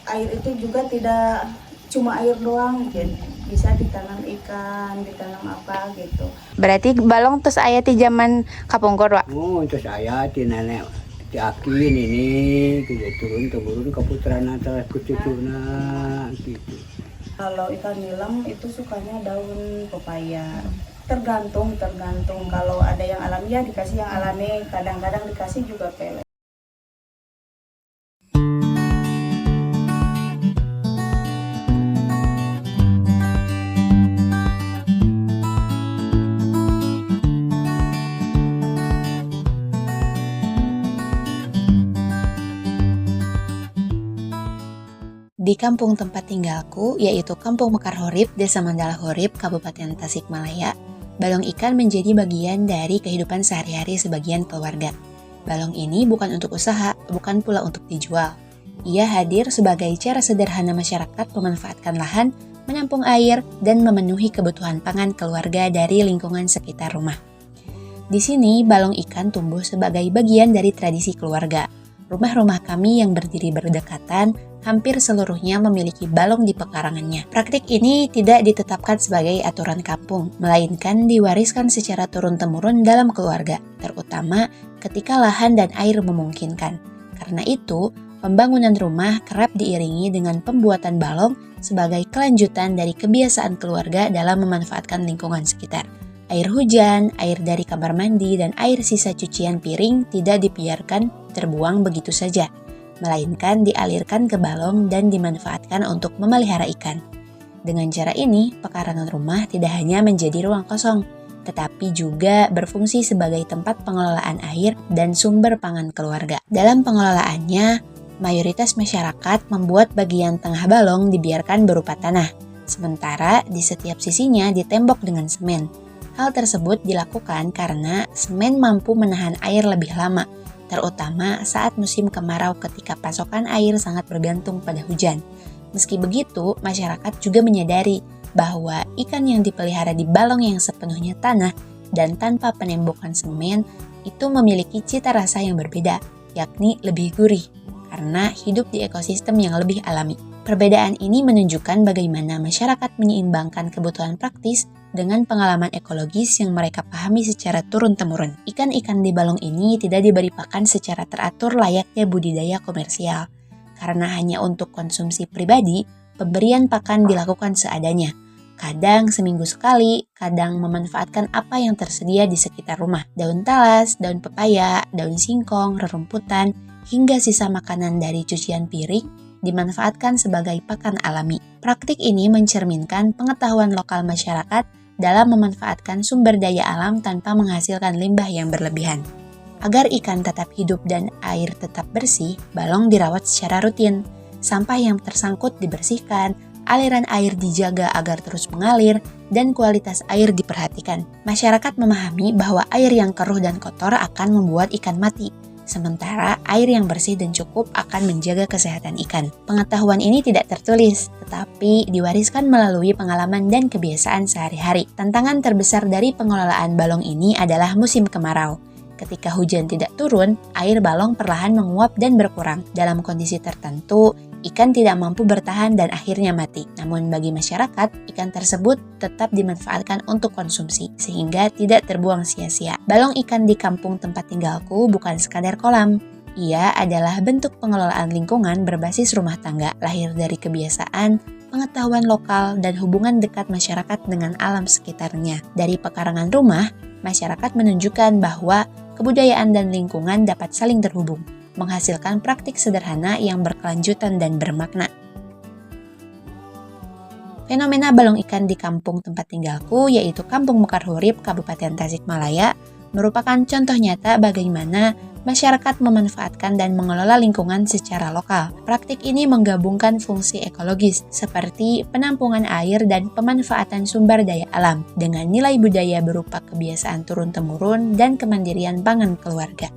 air itu juga tidak cuma air doang, jadi bisa ditanam ikan, ditanam apa gitu. Berarti balong terus aya di zaman kapungkur, Wak? Oh, terus saya di nenek di akin ini gitu turun ke putra terus ke cucuna gitu. Kalau ikan nilam itu sukanya daun pepaya. Tergantung. Kalau ada yang alami ya dikasih yang alami, kadang-kadang dikasih juga pelet. Di kampung tempat tinggalku, yaitu Kampung Mekar Horib, Desa Mandala Horib, Kabupaten Tasikmalaya, balong ikan menjadi bagian dari kehidupan sehari-hari sebagian keluarga. Balong ini bukan untuk usaha, bukan pula untuk dijual. Ia hadir sebagai cara sederhana masyarakat memanfaatkan lahan, menampung air, dan memenuhi kebutuhan pangan keluarga dari lingkungan sekitar rumah. Di sini, balong ikan tumbuh sebagai bagian dari tradisi keluarga. Rumah-rumah kami yang berdiri berdekatan hampir seluruhnya memiliki balong di pekarangannya. Praktik ini tidak ditetapkan sebagai aturan kampung, melainkan diwariskan secara turun-temurun dalam keluarga, terutama ketika lahan dan air memungkinkan. Karena itu, pembangunan rumah kerap diiringi dengan pembuatan balong sebagai kelanjutan dari kebiasaan keluarga dalam memanfaatkan lingkungan sekitar. Air hujan, air dari kamar mandi, dan air sisa cucian piring tidak dibiarkan terbuang begitu saja, melainkan dialirkan ke balong dan dimanfaatkan untuk memelihara ikan. Dengan cara ini, pekarangan rumah tidak hanya menjadi ruang kosong, tetapi juga berfungsi sebagai tempat pengelolaan air dan sumber pangan keluarga. Dalam pengelolaannya, mayoritas masyarakat membuat bagian tengah balong dibiarkan berupa tanah, sementara di setiap sisinya ditembok dengan semen. Hal tersebut dilakukan karena semen mampu menahan air lebih lama, terutama saat musim kemarau ketika pasokan air sangat bergantung pada hujan. Meski begitu, masyarakat juga menyadari bahwa ikan yang dipelihara di balong yang sepenuhnya tanah dan tanpa penembokan semen itu memiliki cita rasa yang berbeda, yakni lebih gurih, karena hidup di ekosistem yang lebih alami. Perbedaan ini menunjukkan bagaimana masyarakat menyeimbangkan kebutuhan praktis dengan pengalaman ekologis yang mereka pahami secara turun-temurun. Ikan-ikan di balong ini tidak diberi pakan secara teratur layaknya budidaya komersial. Karena hanya untuk konsumsi pribadi, pemberian pakan dilakukan seadanya. Kadang seminggu sekali, kadang memanfaatkan apa yang tersedia di sekitar rumah. Daun talas, daun pepaya, daun singkong, rerumputan, hingga sisa makanan dari cucian piring dimanfaatkan sebagai pakan alami. Praktik ini mencerminkan pengetahuan lokal masyarakat dalam memanfaatkan sumber daya alam tanpa menghasilkan limbah yang berlebihan. Agar ikan tetap hidup dan air tetap bersih, balong dirawat secara rutin. Sampah yang tersangkut dibersihkan, aliran air dijaga agar terus mengalir, dan kualitas air diperhatikan. Masyarakat memahami bahwa air yang keruh dan kotor akan membuat ikan mati, sementara air yang bersih dan cukup akan menjaga kesehatan ikan. Pengetahuan ini tidak tertulis, tetapi diwariskan melalui pengalaman dan kebiasaan sehari-hari. Tantangan terbesar dari pengelolaan balong ini adalah musim kemarau. Ketika hujan tidak turun, air balong perlahan menguap dan berkurang. Dalam kondisi tertentu, ikan tidak mampu bertahan dan akhirnya mati. Namun bagi masyarakat, ikan tersebut tetap dimanfaatkan untuk konsumsi, sehingga tidak terbuang sia-sia. Balong ikan di kampung tempat tinggalku bukan sekadar kolam. Ia adalah bentuk pengelolaan lingkungan berbasis rumah tangga, lahir dari kebiasaan, pengetahuan lokal, dan hubungan dekat masyarakat dengan alam sekitarnya. Dari pekarangan rumah, masyarakat menunjukkan bahwa kebudayaan dan lingkungan dapat saling terhubung, menghasilkan praktik sederhana yang berkelanjutan dan bermakna. Fenomena balong ikan di kampung tempat tinggalku, yaitu Kampung Mekar Horib, Kabupaten Tasikmalaya, merupakan contoh nyata bagaimana masyarakat memanfaatkan dan mengelola lingkungan secara lokal. Praktik ini menggabungkan fungsi ekologis seperti penampungan air dan pemanfaatan sumber daya alam dengan nilai budaya berupa kebiasaan turun-temurun dan kemandirian pangan keluarga.